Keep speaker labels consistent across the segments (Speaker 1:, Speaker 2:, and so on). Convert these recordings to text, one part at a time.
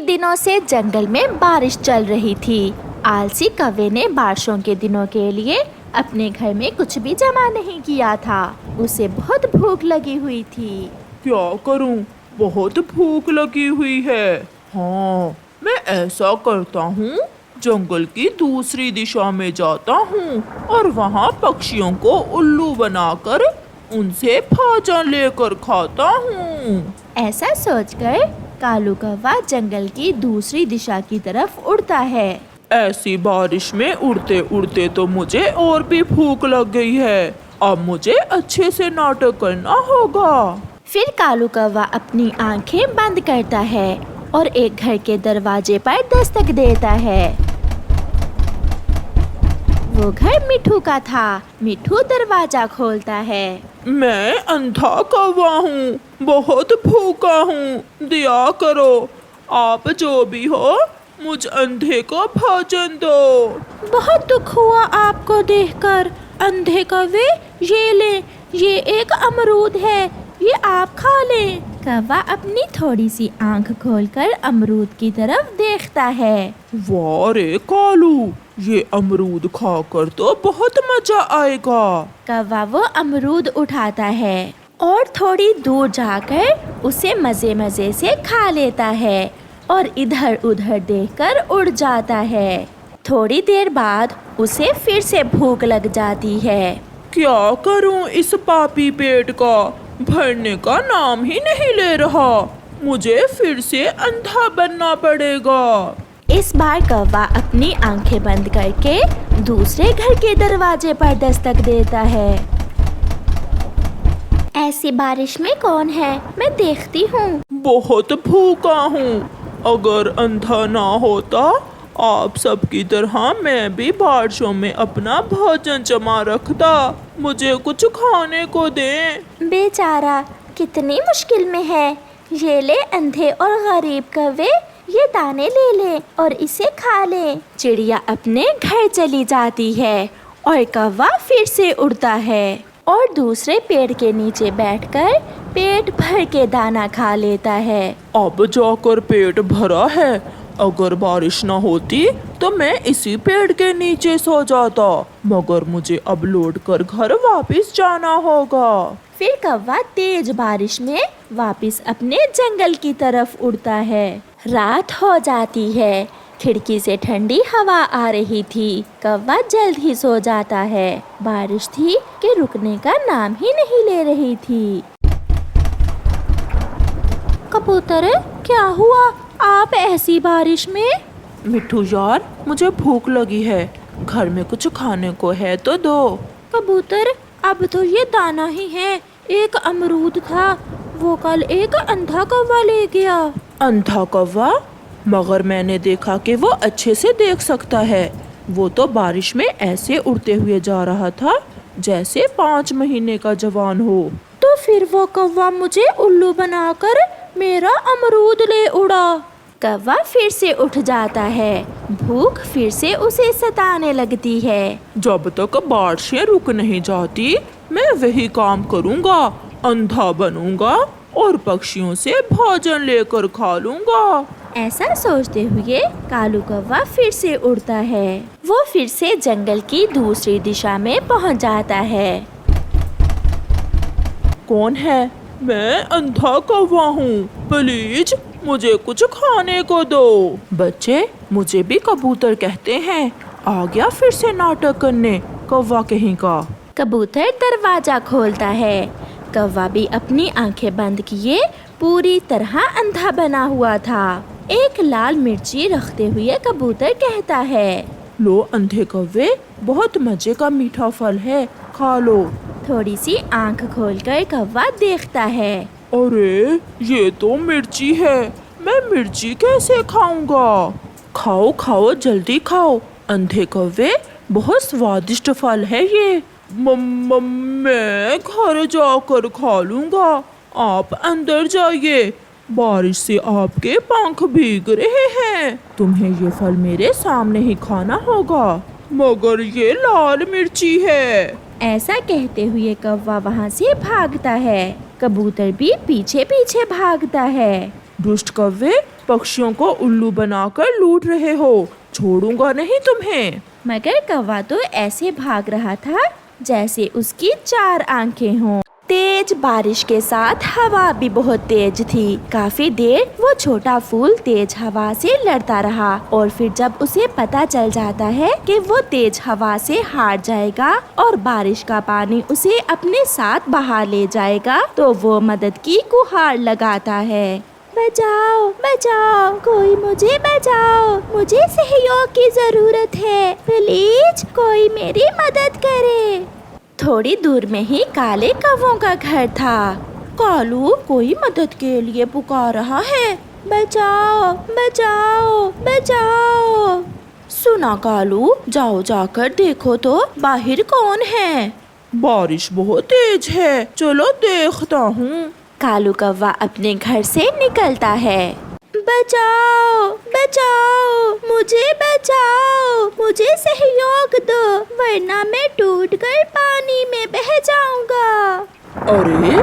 Speaker 1: कई दिनों से जंगल में बारिश चल रही थी। आलसी कौवे ने बारिशों के दिनों के लिए अपने घर में कुछ भी जमा नहीं किया था। उसे बहुत भूख लगी हुई थी।
Speaker 2: क्या करूं? बहुत भूख लगी हुई है। हाँ, मैं ऐसा करता हूँ, जंगल की दूसरी दिशा में जाता हूँ और वहाँ पक्षियों को उल्लू बनाकर उनसे भोजन लेकर खाता हूँ।
Speaker 1: ऐसा सोचकर कालू कौवा जंगल की दूसरी दिशा की तरफ उड़ता है।
Speaker 2: ऐसी बारिश में उड़ते उड़ते तो मुझे और भी भूख लग गई है। अब मुझे अच्छे से नाटक करना होगा।
Speaker 1: फिर कालू कौवा अपनी आंखें बंद करता है और एक घर के दरवाजे पर दस्तक देता है। वो घर मिठू का था। मिठू दरवाजा खोलता है।
Speaker 2: मैं अंधा कौवा हूँ, बहुत भूखा हूँ, दया करो। आप जो भी हो, मुझ अंधे को भोजन दो।
Speaker 1: बहुत दुख हुआ आपको देखकर अंधे कौवे। ये ले, ये एक अमरूद है, ये आप खा लें। कौवा अपनी थोड़ी सी आंख खोलकर अमरूद की तरफ देखता है।
Speaker 2: वाह रे कालू, ये अमरूद खाकर तो बहुत मजा आएगा।
Speaker 1: कौवा वो अमरूद उठाता है और थोड़ी दूर जाकर उसे मजे मजे से खा लेता है और इधर उधर देखकर उड़ जाता है। थोड़ी देर बाद उसे फिर से भूख लग जाती है।
Speaker 2: क्या करूं इस पापी पेट का? भरने का नाम ही नहीं ले रहा। मुझे फिर से अंधा बनना पड़ेगा।
Speaker 1: इस बार कौवा अपनी आंखें बंद करके दूसरे घर के दरवाजे पर दस्तक देता है। ऐसी बारिश में कौन है? मैं देखती हूँ।
Speaker 2: बहुत भूखा हूँ। अगर अंधा ना होता, आप सबकी तरह मैं भी बारिशों में अपना भोजन जमा रखता। मुझे कुछ खाने को दें।
Speaker 1: बेचारा कितनी मुश्किल में है। ये ले अंधे और गरीब कौवे, ये दाने ले ले और इसे खा ले। चिड़िया अपने घर चली जाती है और कौवा फिर से उड़ता है और दूसरे पेड़ के नीचे बैठकर पेट भर के दाना खा लेता है।
Speaker 2: अब जाकर पेट भरा है। अगर बारिश ना होती तो मैं इसी पेड़ के नीचे सो जाता, मगर मुझे अब लौट कर घर वापस जाना होगा।
Speaker 1: फिर कौवा तेज बारिश में वापस अपने जंगल की तरफ उड़ता है। रात हो जाती है। खिड़की से ठंडी हवा आ रही थी। कौवा जल्द ही सो जाता है। बारिश थी कि रुकने का नाम ही नहीं ले रही थी। कबूतर, क्या हुआ आप ऐसी बारिश में?
Speaker 2: मिठू यार, मुझे भूख लगी है। घर में कुछ खाने को है तो दो।
Speaker 1: कबूतर, अब तो ये दाना ही है। एक अमरूद था, वो कल एक अंधा कौवा ले गया।
Speaker 2: अंधा कौवा? मगर मैंने देखा कि वो अच्छे से देख सकता है। वो तो बारिश में ऐसे उड़ते हुए जा रहा था जैसे 5 महीने का जवान हो।
Speaker 1: तो फिर वो कौवा मुझे उल्लू बनाकर मेरा अमरूद ले उड़ा। कौवा फिर से उठ जाता है। भूख फिर से उसे सताने लगती है।
Speaker 2: जब तक बारिशें रुक नहीं जाती, मैं वही काम करूँगा। अंधा बनूंगा और पक्षियों से भोजन लेकर खा लूंगा।
Speaker 1: ऐसा सोचते हुए कालू कौवा फिर से उड़ता है। वो फिर से जंगल की दूसरी दिशा में पहुंच जाता है।
Speaker 2: कौन है? मैं अंधा कौवा हूँ। प्लीज मुझे कुछ खाने को दो। बच्चे, मुझे भी कबूतर कहते हैं। आ गया फिर से नाटक करने, कौवा कहीं का।
Speaker 1: कबूतर दरवाजा खोलता है। कौवा भी अपनी आंखें बंद किए पूरी तरह अंधा बना हुआ था। एक लाल मिर्ची रखते हुए कबूतर कहता है,
Speaker 2: लो अंधे कौवे, बहुत मजे का मीठा फल है, खा लो।
Speaker 1: थोड़ी सी आंख खोलकर कौवा देखता है।
Speaker 2: अरे, ये तो मिर्ची है। मैं मिर्ची कैसे खाऊंगा? खाओ खाओ, जल्दी खाओ अंधे कौवे, बहुत स्वादिष्ट फल है ये। मैं घर जाकर खा लूंगा। आप अंदर जाइए, बारिश से आपके पंख भीग रहे हैं। तुम्हें ये फल मेरे सामने ही खाना होगा। मगर ये लाल मिर्ची है।
Speaker 1: ऐसा कहते हुए कौवा वहाँ से भागता है। कबूतर भी पीछे पीछे भागता है।
Speaker 2: दुष्ट कौवे, पक्षियों को उल्लू बनाकर लूट रहे हो, छोड़ूंगा नहीं तुम्हें।
Speaker 1: मगर कौवा तो ऐसे भाग रहा था जैसे उसकी 4 आंखें हों। तेज बारिश के साथ हवा भी बहुत तेज थी। काफी देर वो छोटा फूल तेज हवा से लड़ता रहा और फिर जब उसे पता चल जाता है कि वो तेज हवा से हार जाएगा और बारिश का पानी उसे अपने साथ बहा ले जाएगा, तो वो मदद की गुहार लगाता है। बचाओ बचाओ, कोई मुझे बचाओ, मुझे सहयोग की जरूरत है, प्लीज कोई मेरी मदद करे। थोड़ी दूर में ही काले कौवों का घर था। कालू कोई मदद के लिए पुकार रहा है, बचाओ बचाओ बचाओ। सुना कालू, जाओ जाकर देखो तो बाहर कौन है।
Speaker 2: बारिश बहुत तेज है, चलो देखता हूँ।
Speaker 1: कालू कौवा अपने घर से निकलता है। बचाओ बचाओ, मुझे बचाओ, मुझे सहयोग दो, वरना मैं टूटकर पानी में बह जाऊंगा।
Speaker 2: अरे ये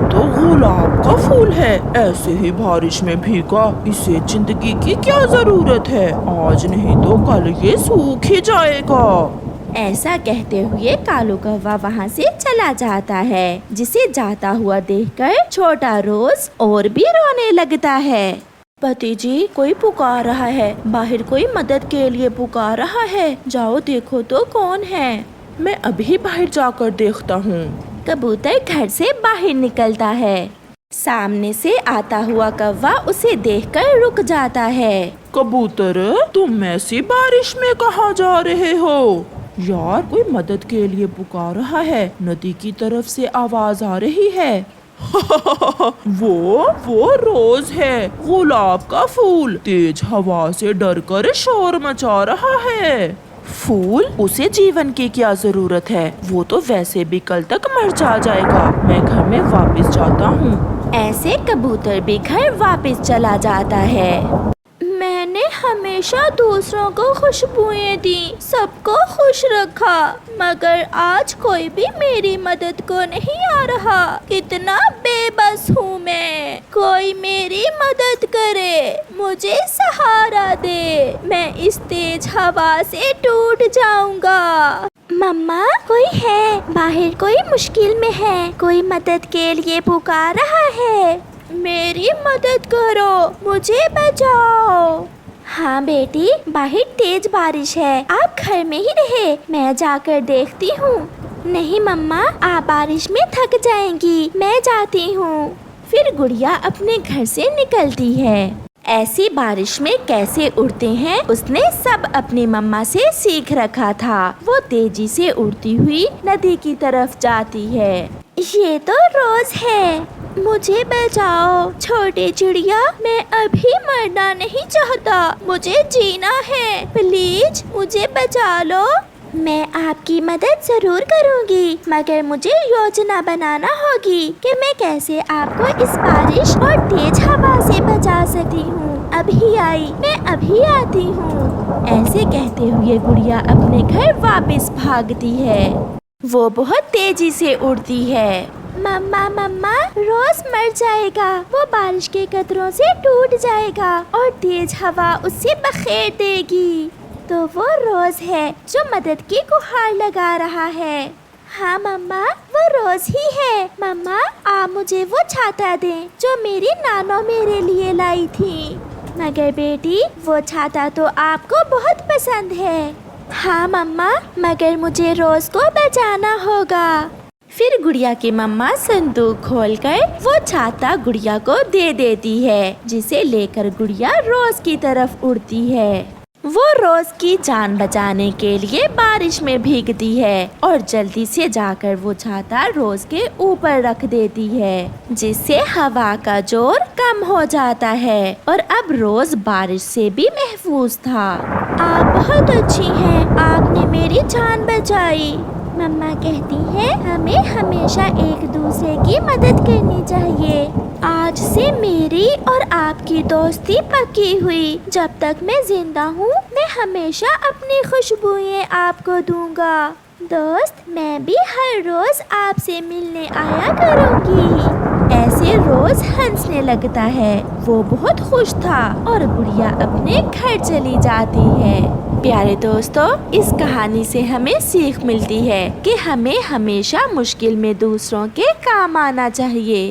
Speaker 2: तो गुलाब का फूल है, ऐसे ही बारिश में भीगा, इसे जिंदगी की क्या जरूरत है, आज नहीं तो कल ये सूख ही जाएगा।
Speaker 1: ऐसा कहते हुए कालू कौवा वहाँ से चला जाता है, जिसे जाता हुआ देखकर छोटा रोज और भी रोने लगता है। पति जी, कोई पुकार रहा है, बाहर कोई मदद के लिए पुकार रहा है, जाओ देखो तो कौन है।
Speaker 2: मैं अभी बाहर जाकर देखता हूँ।
Speaker 1: कबूतर घर से बाहर निकलता है। सामने से आता हुआ कौवा उसे देखकर रुक जाता है।
Speaker 2: कबूतर, तुम ऐसी बारिश में कहाँ जा रहे हो? यार, कोई मदद के लिए पुकार रहा है, नदी की तरफ से आवाज आ रही है। वो रोज है, गुलाब का फूल, तेज हवा से डरकर शोर मचा रहा है। फूल, उसे जीवन की क्या जरूरत है, वो तो वैसे भी कल तक मर जाएगा। मैं घर में वापस जाता हूँ।
Speaker 1: ऐसे कबूतर भी घर वापस चला जाता है। मैंने हमेशा दूसरों को खुशबुएं दी, सबको खुश रखा, मगर आज कोई भी मेरी मदद को नहीं आ रहा। कितना बेबस हूँ मैं, कोई मेरी मदद करे, मुझे सहारा दे, मैं इस तेज हवा से टूट जाऊंगा। मम्मा, कोई है बाहर, कोई मुश्किल में है, कोई मदद के लिए पुकार रहा है, मेरी मदद करो, मुझे बचाओ। हाँ बेटी, बाहर तेज बारिश है, आप घर में ही रहे, मैं जाकर देखती हूँ। नहीं मम्मा, आप बारिश में थक जाएंगी, मैं जाती हूँ। फिर गुड़िया अपने घर से निकलती है। ऐसी बारिश में कैसे उड़ते हैं, उसने सब अपनी मम्मा से सीख रखा था। वो तेजी से उड़ती हुई नदी की तरफ जाती है। ये तो रोज है, मुझे बचाओ छोटे चिड़िया, मैं अभी मरना नहीं चाहता, मुझे जीना है, प्लीज मुझे बचा लो। मैं आपकी मदद जरूर करूंगी, मगर मुझे योजना बनाना होगी कि मैं कैसे आपको इस बारिश और तेज हवा से बचा सकती हूँ। अभी आई, मैं अभी आती हूँ। ऐसे कहते हुए गुड़िया अपने घर वापस भागती है। वो बहुत तेजी से उड़ती है। मम्मा मम्मा, रोज मर जाएगा, वो बारिश के कतरों से टूट जाएगा और तेज हवा उससे बखेर देगी। तो वो रोज है जो मदद की गुहार लगा रहा है। हाँ मम्मा, वो रोज ही है। मम्मा, आप मुझे वो छाता दें जो मेरी नानो मेरे लिए लाई थी। मगर बेटी, वो छाता तो आपको बहुत पसंद है। हाँ मम्मा, मगर मुझे रोज को बचाना होगा। फिर गुड़िया की मम्मा संदूक खोलकर वो छाता गुड़िया को दे देती है, जिसे लेकर गुड़िया रोज की तरफ उड़ती है। वो रोज की जान बचाने के लिए बारिश में भीगती है और जल्दी से जाकर वो छाता रोज के ऊपर रख देती है, जिससे हवा का जोर कम हो जाता है और अब रोज बारिश से भी महफूज था। आप बहुत अच्छी हैं, आपने मेरी जान बचाई। मम्मा कहती है हमें हमेशा एक दूसरे की मदद करनी चाहिए। आज से मेरी और आपकी दोस्ती पक्की हुई। जब तक मैं जिंदा हूँ, मैं हमेशा अपनी खुशबुएं आपको दूंगा। दोस्त, मैं भी हर रोज आपसे मिलने आया करूँगी। ऐसे रोज हंसने लगता है। वो बहुत खुश था और गुड़िया अपने घर चली जाती है। प्यारे दोस्तों, इस कहानी से हमें सीख मिलती है कि हमें हमेशा मुश्किल में दूसरों के काम आना चाहिए।